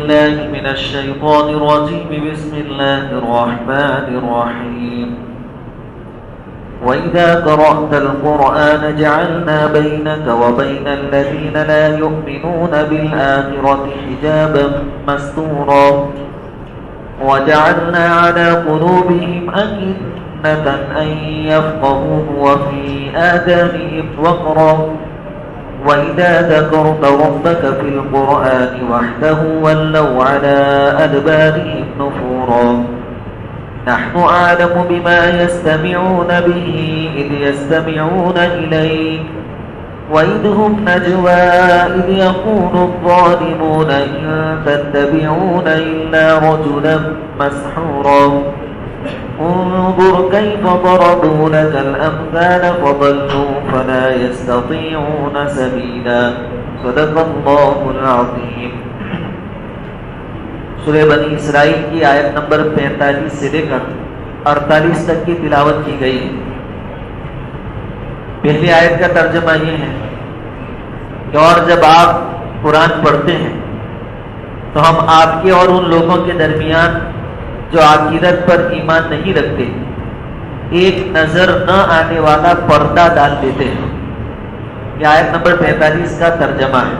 الله من الشيطان الرجيم. بسم الله الرحمن الرحيم. وإذا قرأت القرآن جعلنا بينك وبين الذين لا يؤمنون بالآخرة حجابا مستورا وجعلنا على قلوبهم أكنة أن يفقهوه وفي آذانهم وقرا وإذا ذكرت ربك في القرآن وحده ولوا على أدبارهم نفورا. نحن أعلم بما يستمعون به إذ يستمعون إليك وإذ هم نجوى إذ يقول الظالمون إن تتبعون إلا رجلا مسحورا. انظر كيف ضربوا لك الأمثال فضلوا فلا يستطيعون سبيلا. صدق الله العظيم. سورہ بنی اسرائیل کی آیت نمبر 45 سے لے کر 48 تک کی تلاوت کی گئی. پہلی آیت کا ترجمہ یہ ہے کہ اور جب آپ قرآن پڑھتے ہیں تو ہم آپ کے اور ان لوگوں کے درمیان جو عقیدت پر ایمان نہیں رکھتے ایک نظر نہ آنے والا پردہ ڈال دیتے ہیں. یہ آیت نمبر 45 کا ترجمہ ہے.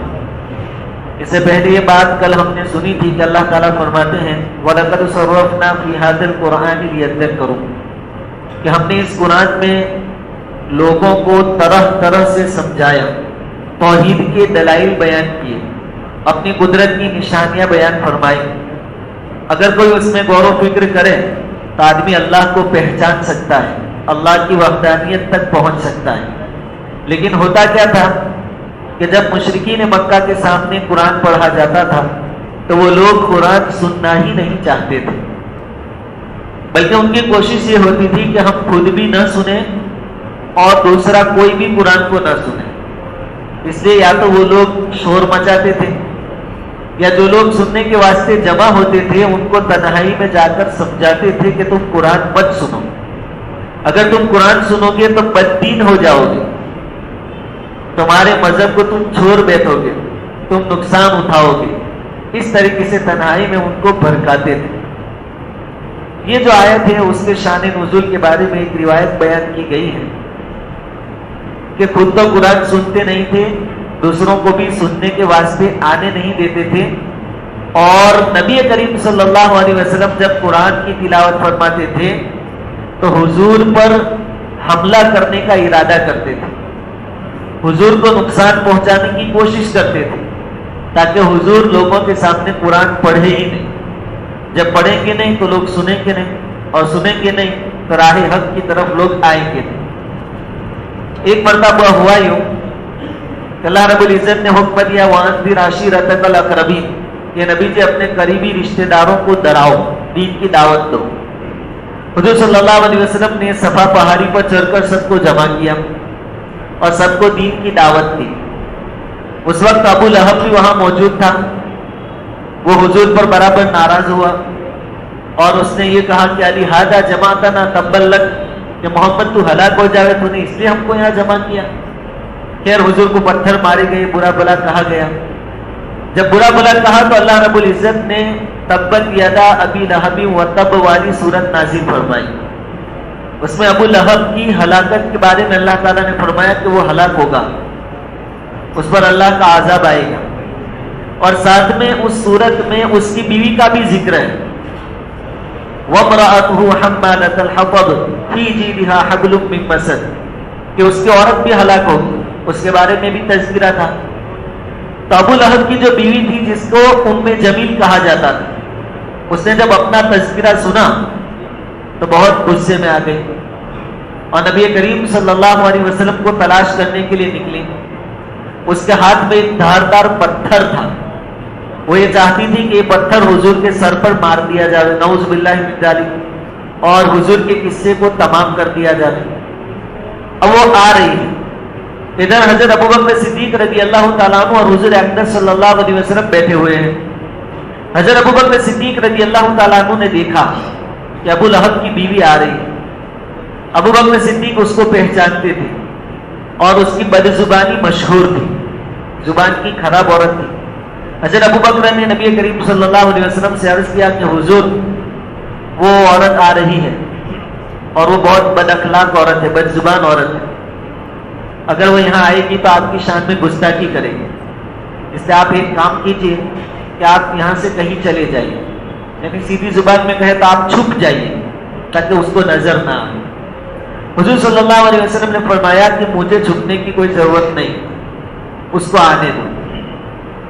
اس سے پہلے یہ بات کل ہم نے سنی تھی کہ اللہ تعالیٰ فرماتے ہیں وَلَقَدْ صَرَّفْنَا فِي هَذَا الْقُرْآنِ لِيَذَّكَّرُوا کہ ہم نے اس قرآن میں لوگوں کو طرح طرح سے سمجھایا، توحید کے دلائل بیان کیے، اپنی قدرت کی نشانیاں بیان فرمائی. اگر کوئی اس میں غور و فکر کرے تو آدمی اللہ کو پہچان سکتا ہے، اللہ کی وحدانیت تک پہنچ سکتا ہے. لیکن ہوتا کیا تھا کہ جب مشرکین مکہ کے سامنے قرآن پڑھا جاتا تھا تو وہ لوگ قرآن سننا ہی نہیں چاہتے تھے، بلکہ ان کی کوشش یہ ہوتی تھی کہ ہم خود بھی نہ سنیں اور دوسرا کوئی بھی قرآن کو نہ سنے. اس لیے یا تو وہ لوگ شور مچاتے تھے یا جو لوگ سننے کے واسطے جمع ہوتے تھے ان کو تنہائی میں جا کر سمجھاتے تھے کہ تم قرآن مت سنو، اگر تم قرآن سنو گے تو بددین ہو جاؤ گے، تمہارے مذہب کو تم چھوڑ بیٹھو گے، تم نقصان اٹھاؤ گے. اس طریقے سے تنہائی میں ان کو بھڑکاتے تھے. یہ جو آیت ہے اس کے شان نزول کے بارے میں ایک روایت بیان کی گئی ہے کہ خود تو قرآن سنتے نہیں تھے، دوسروں کو بھی سننے کے واسطے آنے نہیں دیتے تھے، اور نبی کریم صلی اللہ علیہ وسلم جب قرآن کی تلاوت فرماتے تھے تو حضور پر حملہ کرنے کا ارادہ کرتے تھے، حضور کو نقصان پہنچانے کی کوشش کرتے تھے تاکہ حضور لوگوں کے سامنے قرآن پڑھے ہی نہیں. جب پڑھیں گے نہیں تو لوگ سنیں گے نہیں، اور سنیں گے نہیں تو راہ حق کی طرف لوگ آئیں گے نہیں. ایک مرتبہ ہوا یوں کہ اللہ رب العزت نے حکم دیا وَأَنذِرْ عَشِيرَتَكَ الْأَقْرَبِينَ کہ نبی جی اپنے قریبی رشتہ داروں کو ڈراؤ، دین کی دعوت دو. حضور صلی اللہ علیہ وسلم نے صفا پہاڑی پر چڑھ کر سب کو جمع کیا اور سب کو دین کی دعوت دی. اس وقت ابو لہب بھی وہاں موجود تھا. وہ حضور پر برابر ناراض ہوا اور اس نے یہ کہا کہ علی ہادہ جماعتنا تبا لک کہ محمد تو ہلاک ہو جاوے، تو نے اس لیے ہم کو یہاں جمع کیا. خیر حضور کو پتھر مارے گئے، برا بلا کہا گیا. جب برا بلا کہا تو اللہ رب العزت نے تبت یدا ابی لہب و تب والی صورت نازل فرمائی. اس میں ابو لہب کی ہلاکت کے بارے میں اللہ تعالیٰ نے فرمایا کہ وہ ہلاک ہوگا، اس پر اللہ کا عذاب آئے گا، اور ساتھ میں اس صورت میں اس کی بیوی کا بھی ذکر ہے. وَامْرَأَتُهُ حَمَّالَةَ الْحَطَبِ فِي جِيدِهَا حَبْلٌ مِّن مَّسَدٍ کہ اس کی عورت بھی ہلاک ہوگی، اس کے بارے میں بھی تذکرہ تھا. تو ابو لہب کی جو بیوی تھی جس کو ام جمیل کہا جاتا تھا، اس نے جب اپنا تذکرہ سنا تو بہت غصے میں آ گئی اور نبی کریم صلی اللہ علیہ وسلم کو تلاش کرنے کے لیے نکلی. اس کے ہاتھ میں ایک دھاردار پتھر تھا. وہ یہ چاہتی تھی کہ یہ پتھر حضور کے سر پر مار دیا جائے، نعوذ باللہ من ذالک، اور حضور کے قصے کو تمام کر دیا جائے. اب وہ آ رہی ہے، ادھر حضرت ابوبکر صدیق رضی اللہ تعالیٰ عنہ اور حضور اقدس صلی اللہ علیہ وسلم بیٹھے ہوئے ہیں. حضرت ابوبکر صدیق رضی اللہ تعالیٰ عنہ نے دیکھا کہ ابو لہب کی بیوی آ رہی ہے. ابوبکر صدیق اس کو پہچانتے تھے اور اس کی بد زبانی مشہور تھی، زبان کی خراب عورت تھی. حضرت ابو بکر نے نبی کریم صلی اللہ علیہ وسلم سے عرض کیا کہ حضور وہ عورت آ رہی ہے اور وہ بہت بد اخلاق عورت ہے، بد زبان عورت ہے، اگر وہ یہاں آئے گی تو آپ کی شان میں گستاخی کرے گی، اس لیے آپ ایک کام کیجئے کہ آپ یہاں سے کہیں چلے جائیے، یعنی سیدھی زبان میں کہے تو آپ چھپ جائیے تاکہ اس کو نظر نہ آئے۔ حضور صلی اللہ علیہ وسلم نے فرمایا کہ مجھے چھپنے کی کوئی ضرورت نہیں، اس کو آنے دو،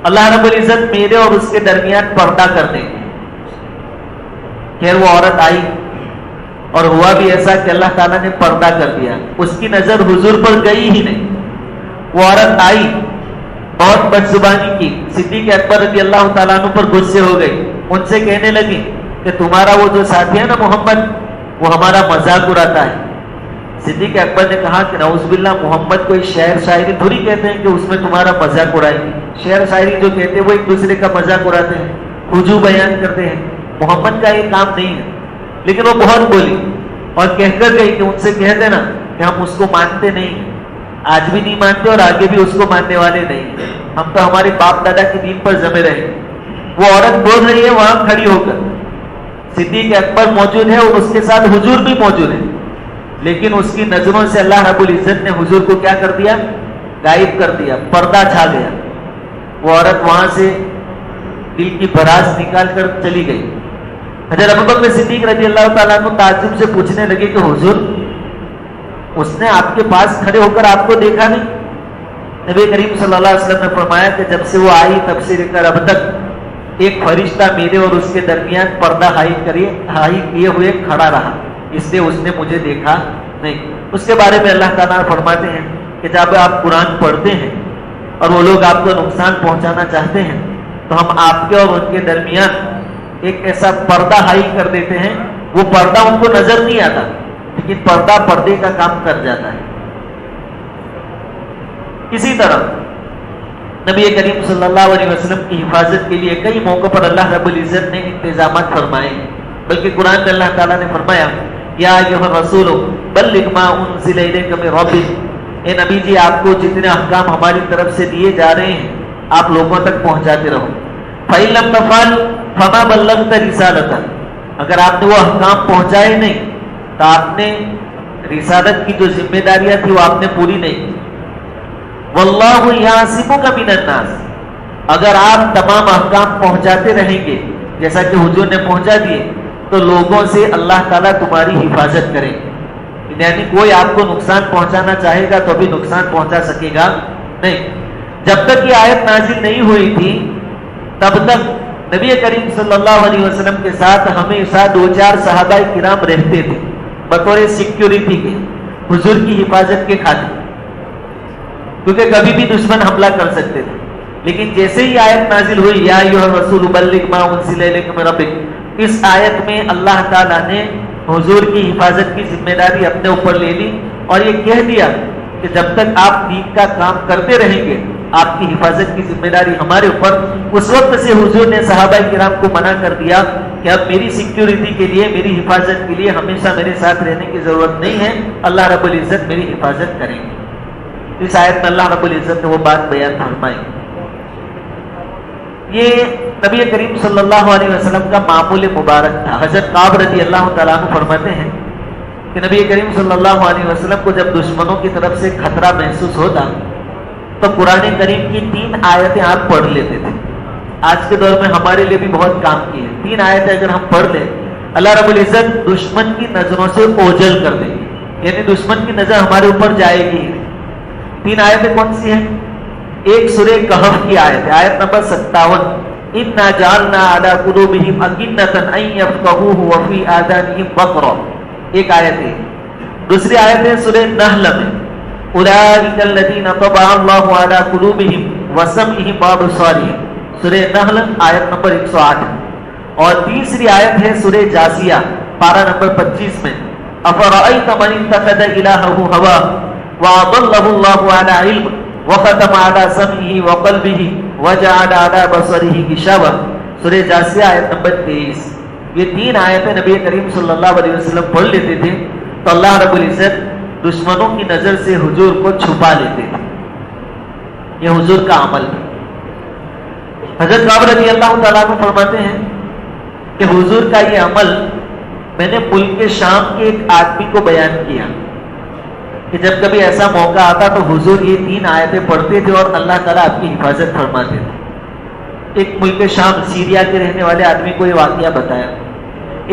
اللہ رب العزت میرے اور اس کے درمیان پردہ کر دیں گے۔ خیر وہ عورت آئی اور ہوا بھی ایسا کہ اللہ تعالیٰ نے پردہ کر دیا، اس کی نظر حضور پر گئی ہی نہیں۔ وہ عورت آئی، بہت بد زبانی کی، صدیق اکبر رضی اللہ تعالیٰ عنہ پر غصے ہو گئی، ان سے کہنے لگی کہ تمہارا وہ جو ساتھی ہے نا محمد، وہ ہمارا مذاق اڑاتا ہے۔ صدیق اکبر نے کہا کہ نعوذ باللہ، محمد کوئی شعر شاعری تھوڑی کہتے ہیں کہ اس میں تمہارا مذاق اڑائیں گے، شعر شاعری جو کہتے ہیں وہ ایک دوسرے کا مذاق اڑاتے ہیں، خجو بیان کرتے ہیں، محمد کا یہ کام نہیں ہے۔ لیکن وہ بہت بولی اور کہہ کر گئی کہ ان سے کہہ دینا کہ ہم اس کو مانتے نہیں ہیں، آج بھی نہیں مانتے اور آگے بھی اس کو ماننے والے نہیں ہیں، ہم تو ہمارے باپ دادا کے دین پر جمے رہے۔ وہ عورت بول رہی ہے وہاں کھڑی ہو کر، صدیق اکبر موجود ہے اور اس کے ساتھ حضور بھی موجود ہے، لیکن اس کی نظروں سے اللہ رب العزت نے حضور کو کیا کر دیا؟ غائب کر دیا، پردہ چھا گیا۔ وہ عورت وہاں سے دل کی براز نکال کر چلی گئی۔ حضرت ابوبکر صدیق رضی اللہ تعالیٰ عنہ تعجب سے پوچھنے لگے کہ حضور اس نے آپ کے پاس کھڑے ہو کر آپ کو دیکھا نہیں؟ نبی کریم صلی اللہ علیہ وسلم نے فرمایا کہ جب سے وہ آئی تب سے لے کر اب تک ایک فرشتہ میرے اور اس کے درمیان پردہ ہائی کیے ہوئے کھڑا رہا، اس لیے اس نے مجھے دیکھا نہیں۔ اس کے بارے میں اللہ تعالیٰ فرماتے ہیں کہ جب آپ قرآن پڑھتے ہیں اور وہ لوگ آپ کو نقصان پہنچانا چاہتے ہیں تو ہم آپ کے اور ان کے درمیان ایک ایسا پردہ ہائی کر دیتے ہیں، وہ پردہ ان کو نظر نہیں آتا لیکن پردہ پردے کا کام کر جاتا ہے۔ اسی طرح نبی کریم صلی اللہ علیہ وسلم کی حفاظت کے لیے کئی موقع پر اللہ رب العزت نے انتظامات فرمائے، بلکہ قرآن میں اللہ تعالیٰ نے فرمایا یا ایھا الرسول بلغ ما انزل الیک من ربک، اے نبی جی آپ کو جتنے احکام ہماری طرف سے دیے جا رہے ہیں آپ لوگوں تک پہنچاتے رہو۔ فَإِن لَّمْ تَفْعَلْ فَمَا بَلَّغْتَ رِسَالَتَهُ، اگر آپ نے وہ احکام پہنچائے نہیں تو آپ نے رسالت کی جو ذمہ داریاں تھی وہ آپ نے پوری نہیں کی۔ وَاللَّهُ يَعْصِمُكَ مِنَ النَّاسِ، اگر آپ تمام احکام پہنچاتے رہیں گے جیسا کہ حضور نے پہنچا دیے تو لوگوں سے اللہ تعالیٰ تمہاری حفاظت کریں گے، یعنی کوئی آپ کو نقصان پہنچانا چاہے گا تو بھی نقصان پہنچا سکے گا نہیں۔ جب تک یہ آیت نازل نہیں ہوئی تھی تب تک نبی کریم صلی اللہ علیہ وسلم کے ساتھ ہمیشہ 2-4 صحابہ کرام رہتے تھے بطور سیکیورٹی کے، حضور کی حفاظت کے خاطر، کیونکہ کبھی بھی دشمن حملہ کر سکتے تھے۔ لیکن جیسے ہی آیت نازل ہوئی یا ایھا الرسول بلغ ما انزل الیک من ربک، اس آیت میں اللہ تعالیٰ نے حضور کی حفاظت کی ذمہ داری اپنے اوپر لے لی اور یہ کہہ دیا کہ جب تک آپ دین کا کام کرتے رہیں گے آپ کی حفاظت کی ذمہ داری ہمارے اوپر۔ اس وقت سے حضور نے صحابہ کرام کو منع کر دیا کہ اب میری سیکیورٹی کے لیے، میری حفاظت کے لیے ہمیشہ میرے ساتھ رہنے کی ضرورت نہیں ہے، اللہ رب العزت میری حفاظت کریں گے۔ اس آیت میں اللہ رب العزت نے وہ بات بیان فرمائی۔ یہ نبی کریم صلی اللہ علیہ وسلم کا معمول مبارک تھا۔ حضرت کعب رضی اللہ تعالیٰ عنہ فرماتے ہیں کہ نبی کریم صلی اللہ علیہ وسلم کو جب دشمنوں کی طرف سے خطرہ محسوس ہوتا تو قرآن کریم کی 3 آیتیں آپ پڑھ لیتے تھے۔ آج کے دور میں ہمارے لیے بھی بہت کام کی ہے۔ 3 آیتیں اگر ہم پڑھ لیں اللہ رب العزت دشمن کی نظروں سے اوجھل کر دیں گے، یعنی دشمن کی نظر ہمارے اوپر جائے گی۔ 3 آیتیں کون سی ہیں؟ ایک سورہ کہف کی آیت ہے، آیت نمبر 57، اِنَّا جَعَلْنَا عَلَىٰ قُلُوبِهِمْ أَكِنَّةً أَن يَفْقَهُوهُ وَفِي آذَانِهِمْ وَقْرًا، ایک آیت ہے۔ دوسری آیت ہے سورہ نحل میں، أُولَٰئِكَ الَّذِينَ طَبَعَ اللَّهُ عَلَىٰ قُلُوبِهِمْ وَسَمْعِهِمْ وَأَبْصَارِهِمْ، سورہ نحل آیت نمبر 108۔ اور تیسری آیت ہے سورہ جاثیہ پارہ نمبر 25 میں، أَفَرَأَيْتَ مَنِ اتَّخَذَ إِلَٰهَهُ هَوَاهُ وَأَضَلَّهُ اللَّهُ عَلَىٰ عِلْمٍ وَخَتَمَ عَلَىٰ سَمْعِهِ وَقَلْبِهِ وَجَعَلَ عَلَىٰ بَصَرِهِ غِشَاوَةً، سورہ جاثیہ آیت نمبر 23۔ یہ 3 آیتیں نبی کریم صلی اللہ علیہ وسلم پڑھ لیتے تھے تو اللہ رب العزت دشمنوں کی نظر سے حضور کو چھپا لیتے تھے۔ یہ حضور کا عمل ہے۔ حضرت کعب رضی اللہ تعالیٰ عنہ فرماتے ہیں کہ حضور کا یہ عمل میں نے ملک شام کے ایک آدمی کو بیان کیا کہ جب کبھی ایسا موقع آتا تو حضور یہ 3 آیتیں پڑھتے تھے اور اللہ تعالیٰ آپ کی حفاظت فرماتے تھے۔ ایک ملک شام سیریا کے رہنے والے آدمی کو یہ واقعہ بتایا،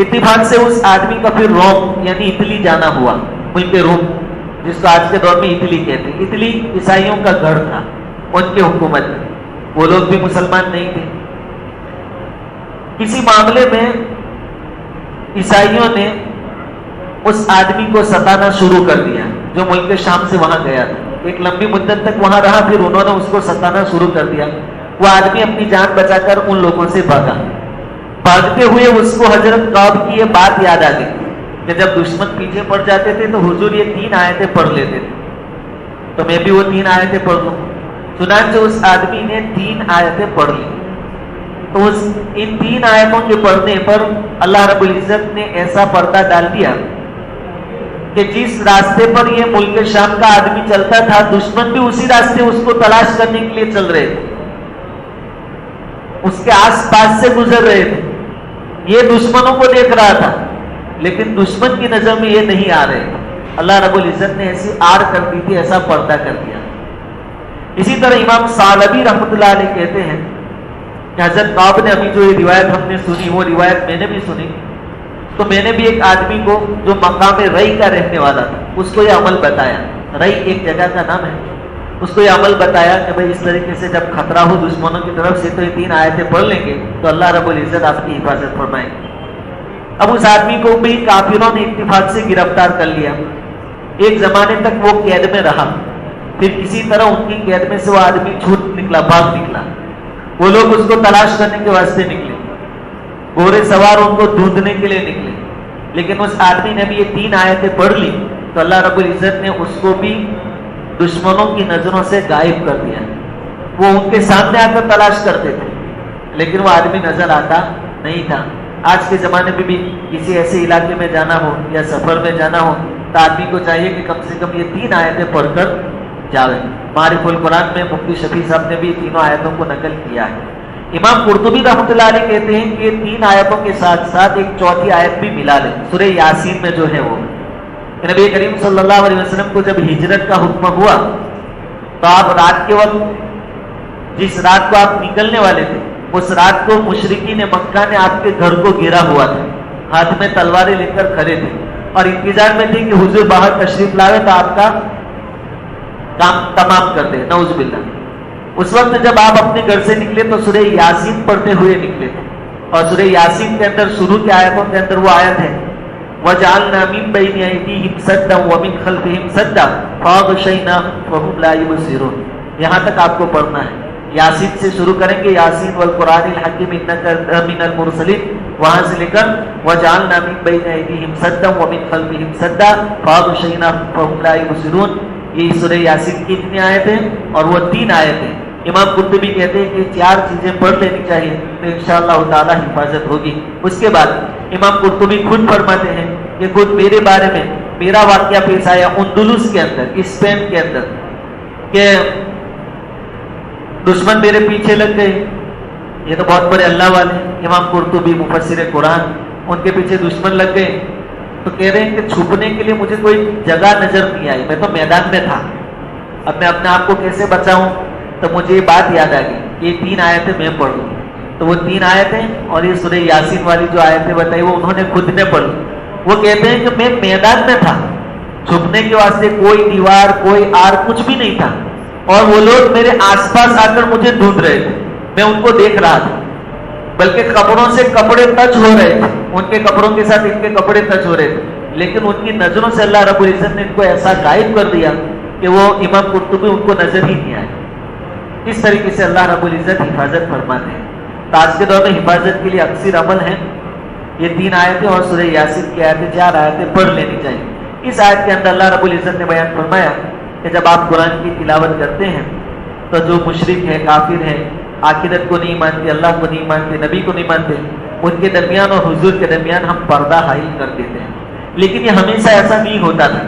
اتفاق سے اس آدمی کا پھر روم یعنی اٹلی جانا ہوا، ملک روم جس کو آج کے دور میں اٹلی کہتے ہیں۔ اٹلی عیسائیوں کا گھر تھا ان کی حکومت میں، وہ لوگ بھی مسلمان نہیں تھے۔ کسی معاملے میں عیسائیوں نے اس آدمی کو ستانا شروع کر دیا جو ملک شام سے وہاں گیا تھا، ایک لمبی مدت تک وہاں رہا، پھر انہوں نے اس کو ستانا شروع کر دیا۔ وہ آدمی اپنی جان بچا کر ان لوگوں سے بھاگا، بھاگتے ہوئے اس کو حضرت کعب کی یہ بات یاد آ گئی کہ جب دشمن پیچھے پڑ جاتے تھے تو حضور یہ 3 آیتیں پڑھ لیتے تھے، تو میں بھی وہ 3 آیتیں پڑھ لوں۔ چنانچہ اس آدمی نے 3 آیتیں پڑھ لی، تو ان 3 آیتوں کے پڑھنے پر اللہ رب العزت نے ایسا پردہ ڈال دیا کہ جس راستے پر یہ ملک شام کا آدمی چلتا تھا، دشمن بھی اسی راستے اس کو تلاش کرنے کے لیے چل رہے تھے، اس کے آس پاس سے گزر رہے تھے۔ یہ دشمنوں کو دیکھ رہا تھا لیکن دشمن کی نظر میں یہ نہیں آ رہے تھے۔ اللہ رب العزت نے ایسی آڑ کر دی تھی، ایسا پردہ کر دیا۔ اسی طرح امام ثعلبی رحمۃ اللہ علیہ کہتے ہیں کہ حضرت کعب نے ابھی جو یہ روایت ہم نے سنی، وہ روایت میں نے بھی سنی، تو میں نے بھی ایک آدمی کو جو مقام رئی کا رہنے والا تھا اس کو یہ عمل بتایا۔ رئی ایک جگہ کا نام ہے، اس کو یہ عمل بتایا کہ بھائی اس طریقے سے جب خطرہ ہو دشمنوں کی طرف سے تو یہ 3 آیتیں پڑھ لیں گے تو اللہ رب العزت آپ کی حفاظت فرمائیں گے۔ اب اس آدمی کو بھی کافروں نے اتفاق سے گرفتار کر لیا، ایک زمانے تک وہ قید میں رہا، پھر کسی طرح ان کی قید میں سے وہ آدمی چھوٹ نکلا، بھاگ نکلا۔ وہ لوگ اس کو تلاش کرنے کے واسطے نکلے، گھوڑے سوار ان کو ڈھونڈنے کے لیے نکلے، لیکن اس آدمی نے بھی یہ 3 آیتیں پڑھ لی تو اللہ رب العزت نے اس کو بھی دشمنوں کی نظروں سے غائب کر دیا۔ وہ ان کے سامنے آ کر تلاش کرتے تھے لیکن وہ آدمی نظر آتا نہیں تھا۔ آج کے زمانے میں بھی کسی ایسے علاقے میں جانا ہو یا سفر میں جانا ہو تو آدمی کو چاہیے کہ کم سے کم یہ 3 آیتیں پڑھ کر جاوے۔ معرف القرآن میں مفتی شفیع صاحب نے بھی تینوں آیتوں کو نقل کیا ہے۔ امام قرطبی رحمۃ اللہ علیہ کہتے ہیں کہ 3 آیتوں کے ساتھ ساتھ ایک 4تھی آیت بھی ملا لیں، سورہ یاسین میں جو ہے وہ نبی کریم صلی اللہ علیہ وسلم کو جب ہجرت کا حکم ہوا تو آپ رات کے وقت جس رات کو آپ نکلنے والے تھے اس رات کو مشرکین مکہ نے آپ کے گھر کو گھیرا ہوا تھا، ہاتھ میں تلواریں لے کر کھڑے تھے اور انتظار میں تھے کہ حضور باہر تشریف لاوے تو آپ کا کام تمام کر دے، نعوذ باللہ۔ اس وقت جب آپ اپنے گھر سے نکلے تو سورہ یاسین پڑھتے ہوئے نکلے تھے، اور سورہ یاسین کے اندر شروع کی آیتوں کے اندر وہ آیت ہے وَجَعَلْنَا مِن بَيْنِ أَيْدِيهِمْ سَدًّا وَمِن خَلْفِهِمْ سَدًّا فَأَغْشَيْنَاهُمْ فَهُمْ لَا يُبْصِرُونَ۔ یہاں تک آپ کو پڑھنا ہے، یاسین سے شروع کریں گے، یاسین والقرآن الحکیم انک من المرسلین، وہاں سے لے کر وَجَعَلْنَا مِن بَيْنِ أَيْدِيهِمْ سَدًّا وَمِن خَلْفِهِمْ سَدًّا فَأَغْشَيْنَاهُمْ فَهُمْ لَا يُبْصِرُونَ۔ یہ سورہ یاسین کی اتنی آیتیں اور وہ 3 آیتیں۔ امام قرطبی کہتے ہیں کہ 4 چیزیں پڑھ لینی چاہیے تو انشاءاللہ تعالی حفاظت ہوگی۔ اس کے بعد امام قرطبی خود فرماتے ہیں کہ خود میرے بارے میں میرا واقعہ پیش آیا اندلس کے اندر، اسپین کے اندر، کہ دشمن میرے پیچھے لگ گئے۔ یہ تو بہت بڑے اللہ والے امام قرطبی مفسر قرآن، ان کے پیچھے دشمن لگ گئے تو کہہ رہے ہیں کہ چھپنے کے لیے مجھے کوئی جگہ نظر نہیں آئی، میں تو میدان میں تھا، اب میں اپنے آپ کو کیسے بچاؤں؟ تو مجھے یہ بات یاد آ گئی، یہ 3 آیتیں میں پڑھ لوں۔ تو وہ 3 آیتیں اور یہ سورہ یاسین والی جو آیتیں بتائی وہ انہوں نے خود نے پڑھ لی۔ وہ کہتے ہیں کہ میں میدان میں تھا، چھپنے کے واسطے کوئی دیوار کوئی آر کچھ بھی نہیں تھا، اور وہ لوگ میرے آس پاس آ کر مجھے ڈھونڈ رہے تھے، میں ان کو دیکھ رہا تھا، بلکہ کپڑوں سے کپڑے ٹچ ہو رہے تھے، ان کے کپڑوں کے ساتھ ان کے کپڑے ٹچ ہو رہے تھے، لیکن ان کی نظروں سے اللہ رب العزت نے ان کو ایسا غائب کر دیا کہ وہ امام قرطبی ان کو نظر ہی نہیں آئے۔ اس طریقے سے اللہ رب العزت حفاظت فرماتے ہیں۔ تو آج کے دور میں حفاظت کے لیے اکثر عمل ہے یہ 3 آیتیں اور سورہ یاسین کی آیتیں 4 آیتیں پڑھ لینی چاہیے۔ اس آیت کے اندر اللہ رب العزت نے بیان فرمایا کہ جب آپ قرآن کی تلاوت کرتے ہیں تو جو مشرک ہے، کافر ہے، آخرت کو نہیں مانتے، اللہ کو نہیں مانتے، نبی کو نہیں مانتے، ان کے درمیان اور حضور کے درمیان ہم پردہ حائل کر دیتے ہیں۔ لیکن یہ ہمیشہ ایسا نہیں ہوتا تھا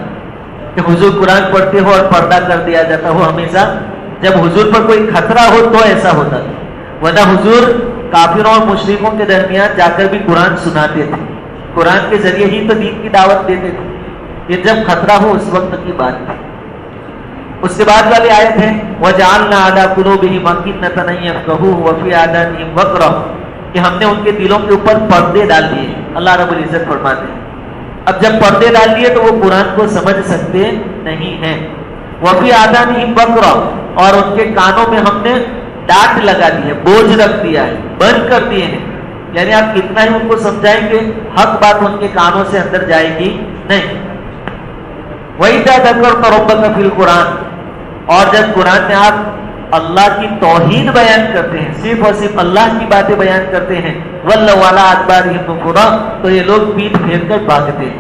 کہ حضور قرآن پڑھتے ہو اور پردہ کر دیا جاتا ہو، ہمیشہ جب حضور پر کوئی خطرہ ہو تو ایسا ہوتا تھا۔ ورنہ حضور کافروں اور مشرکوں کے درمیان جا کر بھی قرآن سناتے تھے، قرآن کے ذریعے ہی تو دین کی دعوت دیتے تھے. یہ جب خطرہ ہو اس وقت کی بات ہے. اس کے بعد والی آیت ہے وَجَعَلْنَا عَلَىٰ قُلُوبِهِمْ أَكِنَّةً أَن يَفْقَهُوهُ وَفِي آذَانِهِمْ وَقْرًا کہ ہم نے ان کے دلوں کے اوپر پردے ڈال دیے. اللہ رب العزت فرماتے ہیں اب جب پردے ڈال دیے تو وہ قرآن کو سمجھ سکتے نہیں ہیں. وَفِي آذَانِهِمْ وَقْرًا اور ان کے کانوں میں ہم نے ڈانٹ لگا دی ہے، بوجھ رکھ دیا ہے، بند کر دیے ہیں. یعنی آپ کتنا ہی ان کو سمجھائیں گے حق بات ان کے کانوں سے اندر جائے گی نہیں. وَإِذَا ذَكَرْتَ رَبَّكَ فِي الْقُرْآنِ اور جب قرآن میں آپ اللہ کی توحید بیان کرتے ہیں، صرف اور صرف اللہ کی باتیں بیان کرتے ہیں، وَلَّوْا عَلَىٰ أَدْبَارِهِمْ نُفُورًا تو یہ لوگ پیٹھ پھیر کر بھاگتے ہیں.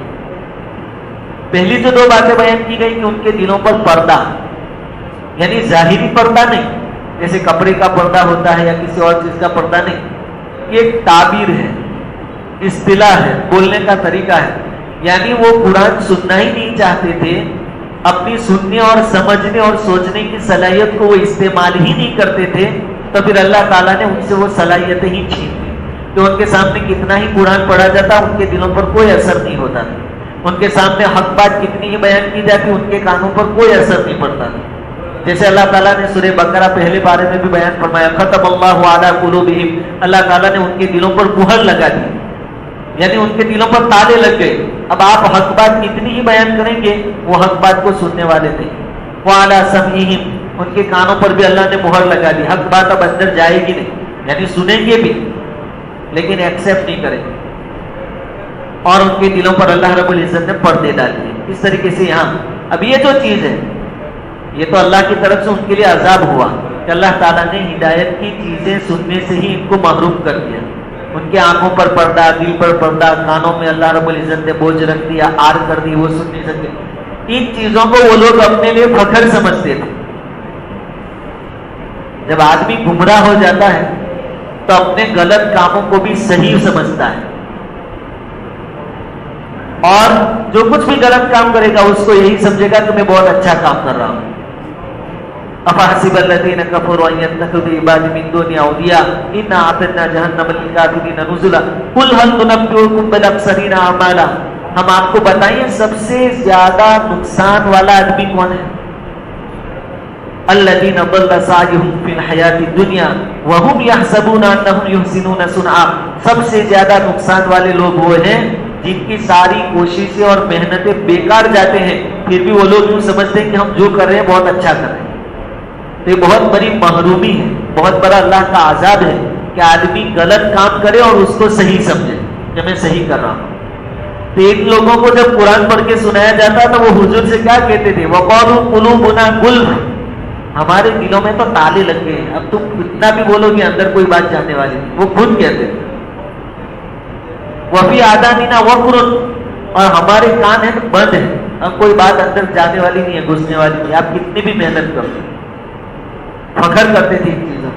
پہلی جو دو باتیں بیان کی گئی کہ ان کے دلوں پر پردہ، یعنی ظاہری پردہ نہیں جیسے کپڑے کا پردہ ہوتا ہے یا کسی اور چیز کا پردہ نہیں، یہ ایک تعبیر ہے، اصطلاح ہے، بولنے کا طریقہ ہے. یعنی وہ قرآن سننا ہی نہیں چاہتے تھے، اپنی سننے اور سمجھنے اور سوچنے کی صلاحیت کو وہ استعمال ہی نہیں کرتے تھے، تو پھر اللہ تعالیٰ نے ان سے وہ صلاحیتیں ہی چھین لی کہ ان کے سامنے کتنا ہی قرآن پڑھا جاتا ان کے دلوں پر کوئی اثر نہیں ہوتا تھا. ان کے سامنے حق بات کتنی ہی بیان کی جاتی ان کے کانوں پر کوئی اثر نہیں پڑتا تھا. جیسے اللہ تعالیٰ نے سورہ بقرہ پہلے بارے میں بھی بیان فرمایا ختم اللہ علی قلوبہم، اللہ تعالیٰ نے ان کے دلوں پر مہر لگا دی، یعنی ان کے دلوں پر تالے لگ گئے. اب آپ حق بات کتنی ہی بیان کریں گے وہ حق بات کو سننے والے تھے. وعلی سمعہم ان کے کانوں پر بھی اللہ نے مہر لگا دی، حق بات اب اندر جائے گی نہیں، یعنی سنیں گے بھی لیکن ایکسیپٹ نہیں کریں گے. اور ان کے دلوں پر اللہ رب العزت نے پردے ڈال دیے. اس طریقے سے یہاں اب یہ جو چیز ہے یہ تو اللہ کی طرف سے ان کے لیے عذاب ہوا کہ اللہ تعالیٰ نے ہدایت کی چیزیں سننے سے ہی ان کو محروم کر دیا. ان کے آنکھوں پر پردہ، دل پر پردہ، کانوں میں اللہ رب العزت نے بوجھ رکھ دیا، آر کر دی، وہ سن نہیں سکتے. ان چیزوں کو وہ لوگ اپنے لیے فخر سمجھتے تھے. جب آدمی گمراہ ہو جاتا ہے تو اپنے غلط کاموں کو بھی صحیح سمجھتا ہے، اور جو کچھ بھی غلط کام کرے گا اس کو یہی سمجھے گا کہ میں بہت اچھا کام کر رہا ہوں. افحسب الذین کفروا ان یتخذوا عبادی من دونی اولیاء انا اعتدنا جہنم للکافرین نزلا قل هل ننبئکم بالاخسرین اعمالا. ہم آپ کو بتائیں سب سے زیادہ نقصان والا آدمی کون ہے؟ الذین ضل سعیهم فی الحیاۃ الدنیا وهم یحسبون انهم یحسنون صنعا. سب سے زیادہ نقصان والے لوگ وہ ہیں جن کی ساری کوششیں اور محنتیں بیکار جاتے ہیں، پھر بھی وہ لوگ یوں سمجھتے ہیں کہ ہم جو کر رہے ہیں بہت اچھا کر رہے ہیں. تو یہ بہت بڑی محرومی ہے، بہت بڑا اللہ کا عذاب ہے کہ آدمی غلط کام کرے اور اس کو صحیح سمجھے کہ میں صحیح کر رہا ہوں. تو ان لوگوں کو جب قرآن پڑھ کے سنایا جاتا تو وہ حضور سے کیا کہتے تھے؟ وَقَالُوا قُلُوبُنَا غُلْفٌ، ہمارے دلوں میں تو تالے لگ گئے ہیں، اب تم اتنا بھی بولو کہ اندر کوئی بات جانے والی نہیں. وہ خود کہتے تھے وَفِي آذَانِنَا وَقْرٌ، اور ہمارے کان ہیں بند ہیں، اب کوئی بات اندر جانے والی نہیں ہے، گھسنے والی نہیں. آپ کتنی بھی محنت کرو، فخر کرتے تھے ان چیزوں.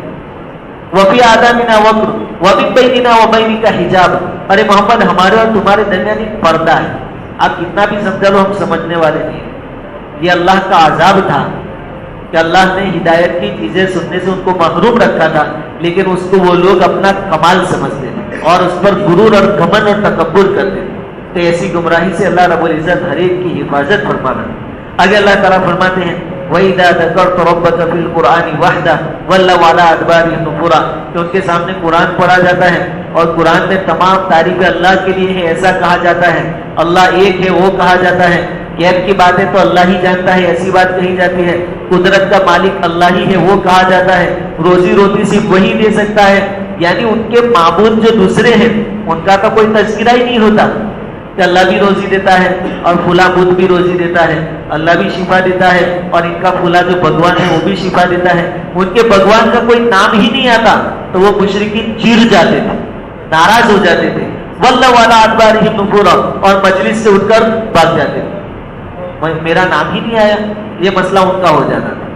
وفی آذاننا وقر ومن بیننا وبینک حجاب، ارے محمد ہمارے اور تمہارے درمیان ایک پردہ ہے، آپ کتنا بھی سمجھا لو ہم سمجھنے والے نہیں. یہ اللہ کا عذاب تھا کہ اللہ نے ہدایت کی چیزیں سننے سے ان کو محروم رکھا تھا، لیکن اس کو وہ لوگ اپنا کمال سمجھتے تھے اور اس پر غرور اور گھمنڈ اور تکبر کرتے تھے. تو ایسی گمراہی سے اللہ رب العزت ہر ایک کی حفاظت فرمانا. آگے اللہ تعالیٰ فرماتے ہیں وَإِذَا ذَكَرْتَ رَبَّكَ فِي الْقُرْآنِ وَحْدَهُ وَلَّوْا عَلَىٰ أَدْبَارِهِمْ نُفُورًا، کہ ان کے سامنے قرآن پڑھا جاتا ہے اور قرآن میں تمام تعریف اللہ کے لیے ہے، ایسا کہا جاتا ہے اللہ ایک ہے وہ کہا جاتا ہے، غیب کی باتیں تو اللہ ہی جانتا ہے ایسی بات کہی جاتی ہے، قدرت کا مالک اللہ ہی ہے وہ کہا جاتا ہے، روزی روٹی صرف وہی دے سکتا ہے. یعنی ان کے معبود جو دوسرے ہیں ان کا تو کوئی تذکرہ ہی نہیں ہوتا کہ اللہ بھی روزی دیتا ہے اور فلاں بدھ بھی روزی دیتا ہے، اللہ بھی شفا دیتا ہے، اور ان کا فلاں جو بھگوان ہے وہ بھی شفا دیتا ہے. ان کے بھگوان کا کوئی نام ہی نہیں آتا تو وہ مشرکین چیر جاتے تھے، ناراض ہو جاتے تھے. وَلَّوْا عَلَىٰ أَدْبَارِهِمْ نُفُورًا، اور مجلس سے اٹھ کر بھاگ جاتے تھے، میرا نام ہی نہیں آیا. یہ مسئلہ ان کا ہو جاتا تھا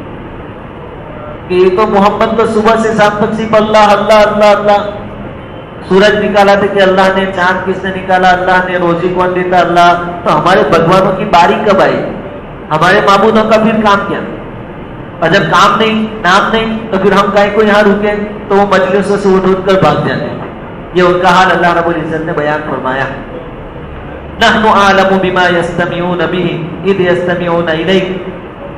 کہ یہ تو محمد تو صبح سے شام تک صرف اللہ اللہ اللہ اللہ. سورج نکالا تھا کہ اللہ نے، چاند کس نے نکالا اللہ نے، روزی کون دیتا اللہ. تو ہمارے بھگوانوں کی باری کب آئی؟ ہمارے معبودوں کا پھر کام کیا؟ اور جب کام نہیں، نام نہیں، تو پھر ہم کہیں کو یہاں رکے تو وہ مجلسوں سے اٹھ کر بھاگ جاتے ہیں۔ یہ ان کا حال اللہ رب العزت نے بیان فرمایا۔ نحن اعلم بما يستمعون به اذ يستمعون اليك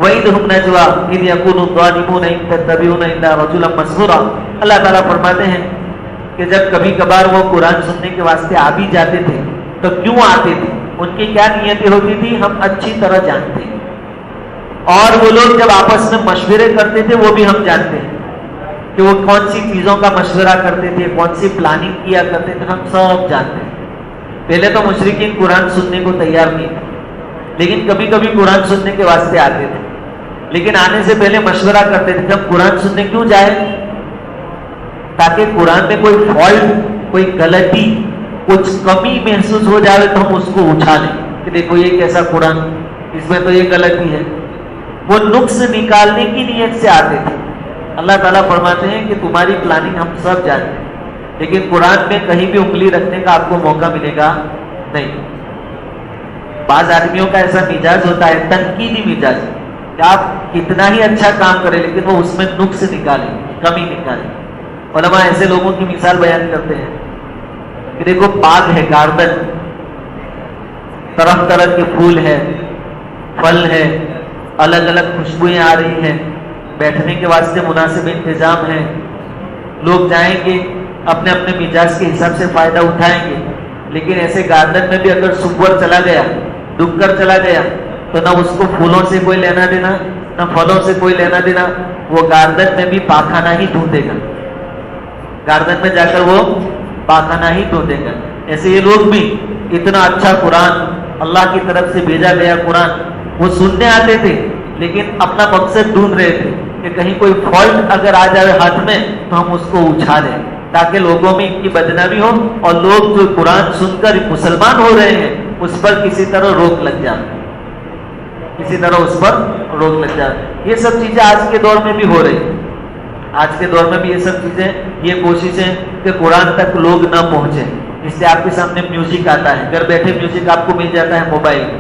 وَإِذْ هُمْ نَجْوَىٰ إِذْ يَقُولُ الظَّالِمُونَ إِن تَتَّبِعُونَ إِلَّا رَجُلًا مَسْحُورًا۔ اللہ تعالیٰ فرماتے ہیں کہ جب کبھی کبھار وہ قرآن سننے کے واسطے آ بھی جاتے تھے تو کیوں آتے تھے، ان کی کیا نیتیں ہوتی تھی، ہم اچھی طرح جانتے ہیں، اور وہ لوگ جب آپس میں مشورے کرتے تھے وہ بھی ہم جانتے ہیں کہ وہ کون سی چیزوں کا مشورہ کرتے تھے، کون سی پلاننگ کیا کرتے تھے، ہم سب جانتے ہیں۔ پہلے تو مشرکین قرآن سننے کو تیار نہیں تھے، لیکن کبھی کبھی قرآن سننے کے واسطے آتے تھے، لیکن آنے سے پہلے مشورہ کرتے تھے جب قرآن سننے کیوں جائے، تاکہ قرآن میں کوئی فالٹ، کوئی غلطی، کچھ کمی محسوس ہو جائے تو ہم اس کو اٹھا لیں کہ دیکھو یہ کیسا قرآن، اس میں تو یہ غلطی ہے۔ وہ نقص نکالنے کی نیت سے آتے تھے۔ اللہ تعالیٰ فرماتے ہیں کہ تمہاری پلاننگ ہم سب جانتے ہیں، لیکن قرآن میں کہیں بھی انگلی رکھنے کا آپ کو موقع ملے گا نہیں۔ بعض آدمیوں کا ایسا مزاج ہوتا ہے، تنقیدی مزاج، کہ آپ کتنا ہی اچھا کام کریں لیکن وہ اس میں نقص نکالیں، کمی نکالیں۔ علماء ایسے لوگوں کی مثال بیان کرتے ہیں کہ دیکھو باغ ہے، گارڈن، طرح طرح کے پھول ہے، پھل ہے، الگ الگ خوشبوئیں آ رہی ہیں، بیٹھنے کے واسطے مناسب انتظام ہے، لوگ جائیں گے اپنے اپنے مزاج کے حساب سے فائدہ اٹھائیں گے، لیکن ایسے گارڈن میں بھی اگر سور چلا گیا، ڈوب کر چلا گیا، تو نہ اس کو پھولوں سے کوئی لینا دینا، نہ پھلوں سے کوئی لینا دینا، وہ گارڈن میں بھی پاخانہ ہی ڈھونڈے گا، گارڈن میں جا کر وہ پاخانہ ہی ڈھونڈے گا۔ ایسے یہ لوگ بھی اتنا اچھا قرآن، اللہ کی طرف سے بھیجا گیا قرآن، وہ سننے آتے تھے لیکن اپنا مقصد ڈھونڈ رہے تھے کہ کہیں کوئی فالٹ اگر آ جائے ہاتھ میں تو ہم اس کو اچھالیں، تاکہ لوگوں میں ان کی بدنامی ہو اور لوگ جو قرآن سن کر مسلمان ہو رہے ہیں اس پر کسی طرح روک لگ جائے، کسی طرح اس پر روک لگ جائے۔ یہ سب چیزیں آج کے دور میں بھی ہو رہی ہیں، آج کے دور میں بھی یہ سب چیزیں، یہ کوششیں کہ قرآن تک لوگ نہ پہنچیں۔ اس سے آپ کے سامنے میوزک آتا ہے، گھر بیٹھے میوزک آپ کو مل جاتا ہے موبائل میں،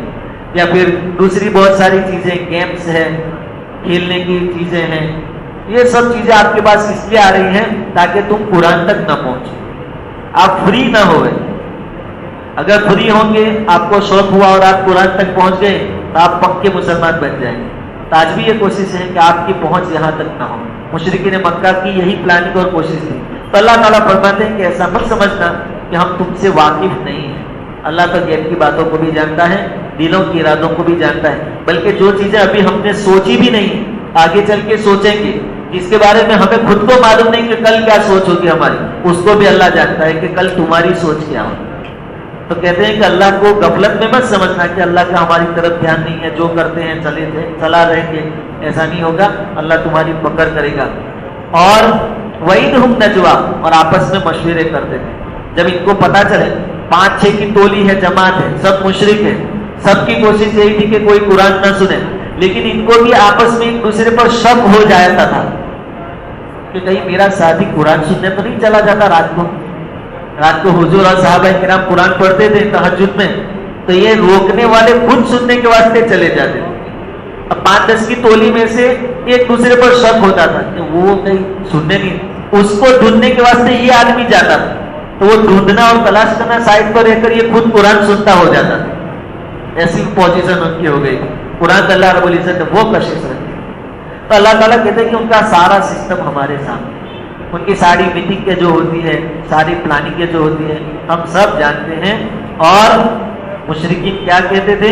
یا پھر دوسری بہت ساری چیزیں، گیمز ہیں، کھیلنے کی چیزیں ہیں، یہ سب چیزیں آپ کے پاس اس لیے آ رہی ہیں تاکہ تم قرآن تک نہ پہنچو، آپ فری نہ ہوئے۔ اگر فری ہوں گے، آپ کو شوق ہوا اور آپ قرآن تک پہنچ گئے تو آپ پکے مسلمان بن جائیں گے۔ تو آج بھی یہ کوشش ہے کہ آپ کی پہنچ یہاں تک نہ ہو۔ مشرکین مکہ کی یہی پلاننگ اور کوشش تھی۔ تو اللہ تعالیٰ فرماتے ہیں کہ ایسا مت سمجھنا کہ ہم تم سے واقف نہیں ہیں، اللہ تو غیب کی باتوں کو بھی جانتا ہے، دلوں کے ارادوں کو بھی جانتا ہے، بلکہ جو چیزیں ابھی ہم نے سوچی بھی نہیں، آگے چل کے سوچیں گے، جس کے بارے میں ہمیں خود کو معلوم نہیں کہ کل کیا سوچ ہوگی ہماری، اس کو بھی اللہ جانتا ہے کہ کل تمہاری سوچ کیا ہو۔ تو کہتے ہیں کہ اللہ کو غفلت میں مت سمجھنا کہ اللہ کا ہماری طرف دھیان نہیں ہے، جو کرتے ہیں چلا رہیں گے، ایسا نہیں ہوگا، اللہ تمہاری پکڑ کرے گا۔ اور وَإِذْ هُمْ نَجْوَىٰ، اور آپس میں مشورے کرتے تھے، جب ان کو پتا چلے 5-6 کی ٹولی ہے، جماعت ہے، سب مشرک ہے، سب کی کوشش یہی تھی کہ کوئی قرآن نہ سنے، لیکن ان کو بھی آپس میں ایک دوسرے پر شک ہو جاتا تھا کہ کہیں میرا ساتھی قرآن سننے تو نہیں چلا جاتا رات کو حضور اور صحابہ کرام قرآن پڑھتے تھے تہجد میں، تو یہ روکنے والے خود سننے کے واسطے چلے جاتے تھے۔ اب 5-10 کی ٹولی میں سے ایک دوسرے پر شک ہوتا تھا کہ وہ کہیں سننے نہیں، اس کو ڈھونڈنے کے واسطے یہ آدمی جاتا تھا، تو وہ ڈھونڈنا اور تلاش کرنا سائڈ پر رہ کر یہ خود قرآن سنتا ہو جاتا تھا۔ ایسی پوزیشن ان کی ہو گئی، قرآن اللہ رب العزت نے وہ کشش رکھی۔ تو اللہ تعالیٰ کہتے ہیں کہ ان کا سارا سسٹم ہمارے سامنے، ان کی ساری میٹنگ جو ہوتی ہے، ساری پلاننگ جو ہوتی ہے، ہم سب جانتے ہیں۔ اور مشرکین کیا کہتے تھے؟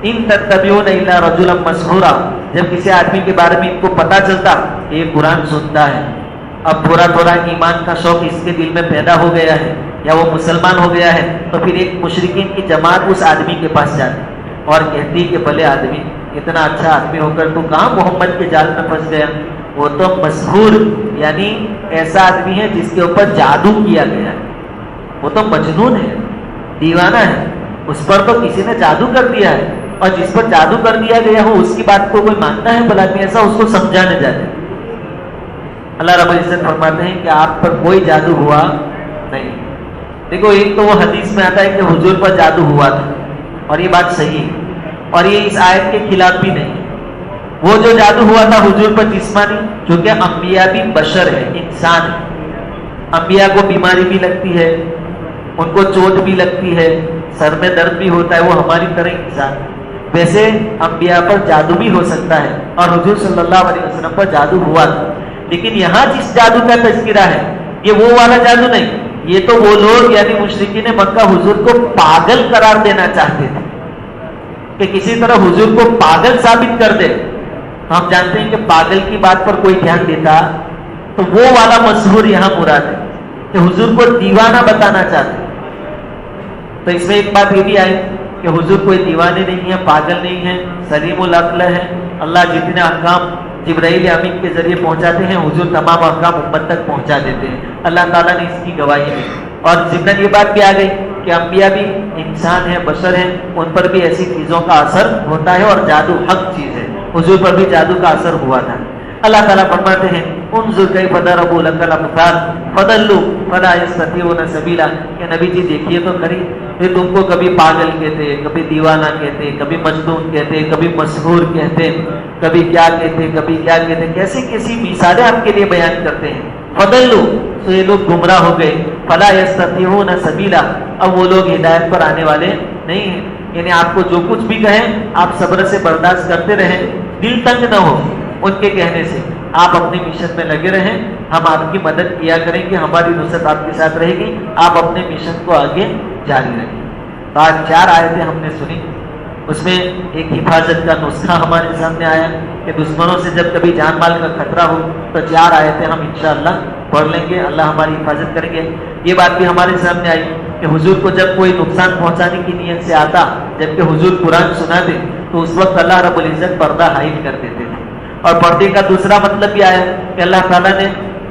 ان تتبعون الا رجلا مسحورا، جب کسی آدمی کے بارے میں ان کو پتا چلتا کہ یہ قرآن سنتا ہے، اب تھوڑا تھوڑا ایمان کا شوق اس کے دل میں پیدا ہو گیا ہے یا وہ مسلمان ہو گیا ہے، تو پھر ایک مشرکین کی جماعت اس آدمی کے پاس جاتی اور کہتی کہ بھلے آدمی، اتنا اچھا آدمی ہو کر تو کہاں محمد کے جال میں پھنس گیا، وہ تو مسحور یعنی ایسا آدمی ہے جس کے اوپر جادو کیا گیا ہے، وہ تو مجنون ہے، دیوانہ ہے، اس پر تو کسی نے جادو کر دیا ہے، اور جس پر جادو کر دیا گیا ہو اس کی بات کو کوئی مانتا ہے بھلا کہ ایسا، اس کو سمجھانے جاتے ہیں۔ اللہ رب العزت فرماتے ہیں کہ آپ پر کوئی جادو ہوا نہیں۔ دیکھو ایک تو وہ حدیث میں آتا ہے کہ حضور پر جادو ہوا تھا، اور یہ بات صحیح ہے، اور یہ اس آیت کے خلاف بھی نہیں، وہ جو جادو ہوا تھا حضور پر جسمانی، کیونکہ انبیاء بھی بشر ہے، انسان ہے، انبیاء کو بیماری بھی لگتی ہے، ان کو چوٹ بھی لگتی ہے، سر میں درد بھی ہوتا ہے، وہ ہماری طرح انسان ہے۔ ویسے انبیاء پر جادو بھی ہو سکتا ہے، اور حضور صلی اللہ علیہ وسلم پر جادو ہوا تھا، لیکن یہاں جس جادو کا تذکرہ ہے یہ وہ والا جادو نہیں، یہ تو وہ لوگ یعنی مشرکین مکہ حضور کو پاگل قرار دینا چاہتے تھے کہ کسی طرح حضور کو پاگل ثابت کر دے۔ ہم جانتے ہیں کہ پاگل کی بات پر کوئی دھیان دیتا تو وہ والا مسحور یہاں مراد ہے کہ حضور کو دیوانہ بتانا چاہتے۔ تو اس میں ایک بات یہ بھی آئی کہ حضور کوئی دیوانے نہیں ہے، پاگل نہیں ہے، سلیم العقل ہے۔ اللہ جتنے احکام جبرائیل امین کے ذریعے پہنچاتے ہیں حضور تمام احکام امت تک پہنچا دیتے ہیں، اللہ تعالیٰ نے اس کی گواہی دی۔ اور ضمن یہ بات بھی آ گئی کہ انبیاء بھی انسان ہیں، بشر ہیں، ان پر بھی ایسی چیزوں کا اثر ہوتا ہے، اور جادو حق چیز ہے، حضور پر بھی جادو کا اثر ہوا تھا۔ اللہ تعالیٰ فرماتے ہیں انظر کیف ضربوا لک الامثال فضلوا فلا یستطیعون سبیلا، کہ نبی جی دیکھیے تو کری، یہ تم کو کبھی پاگل کہتے، کبھی دیوانہ کہتے، کبھی مجنون کہتے، کبھی مسحور کہتے، کبھی کیا کہتے، کبھی کیا کہتے، کیسی کیسی مثالیں آپ کے لیے بیان کرتے ہیں۔ فضلوا، تو یہ لوگ گمراہ ہو گئے، فلا یستطیعون سبیلا، اب وہ لوگ ہدایت پر آنے والے نہیں ہیں۔ یعنی آپ کو جو کچھ بھی کہیں آپ صبر سے برداشت کرتے رہیں، دل تنگ نہ ہو ان کے کہنے سے، آپ اپنے مشن میں لگے رہیں، ہم آپ کی مدد کیا کریں گے، ہماری نصرت آپ کے ساتھ رہے گی، آپ اپنے مشن کو آگے جاری رکھیں۔ تو آج 4 آیتیں ہم نے سنی، اس میں ایک حفاظت کا نسخہ ہمارے سامنے آیا کہ دشمنوں سے جب کبھی جان مال کا خطرہ ہو تو 4 آیتیں ہم انشاءاللہ پڑھ لیں گے، اللہ ہماری حفاظت کریں گے۔ یہ بات بھی ہمارے سامنے آئی کہ حضور کو جب کوئی نقصان پہنچانے کی نیت سے آتا، جبکہ حضور قرآن سنا دے تو اس وقت اللہ رب العزت پردہ حائل کر دیتے تھے۔ اور پردے کا دوسرا مطلب بھی آیا کہ اللہ تعالیٰ نے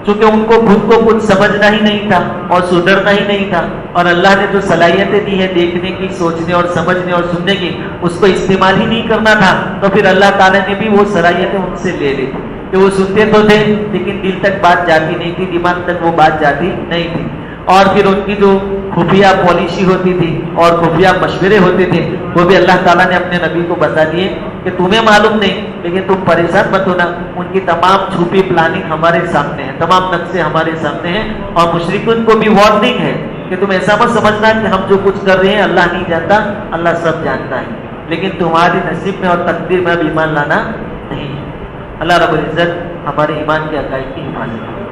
چونکہ ان کو خود کو کچھ سمجھنا ہی نہیں تھا اور سدھرنا ہی نہیں تھا، اور اللہ نے جو صلاحیتیں دی ہے دیکھنے کی، سوچنے اور سمجھنے اور سننے کی، اس کو استعمال ہی نہیں کرنا تھا، تو پھر اللہ تعالیٰ نے بھی وہ صلاحیتیں ان سے لے لی کہ وہ سنتے تو تھے لیکن دل تک بات جاتی نہیں تھی، دماغ تک وہ بات جاتی نہیں تھی۔ اور پھر ان کی جو خفیہ پالیسی ہوتی تھی اور خفیہ مشورے ہوتے تھے وہ بھی اللہ تعالیٰ نے اپنے نبی کو بتا دیے کہ تمہیں معلوم نہیں لیکن تم پریشان مت ہونا، ان کی تمام چھپی پلاننگ ہمارے سامنے ہے، تمام نقشے ہمارے سامنے ہیں، اور مشرکین کو بھی وارننگ ہے کہ تم ایسا مت سمجھنا کہ ہم جو کچھ کر رہے ہیں اللہ نہیں جانتا، اللہ سب جانتا ہے، لیکن تمہاری نصیب میں اور تقدیر میں اب ایمان لانا نہیں ہے۔ اللہ رب العزت ہمارے ایمان کے عقائد کی حفاظت کرے۔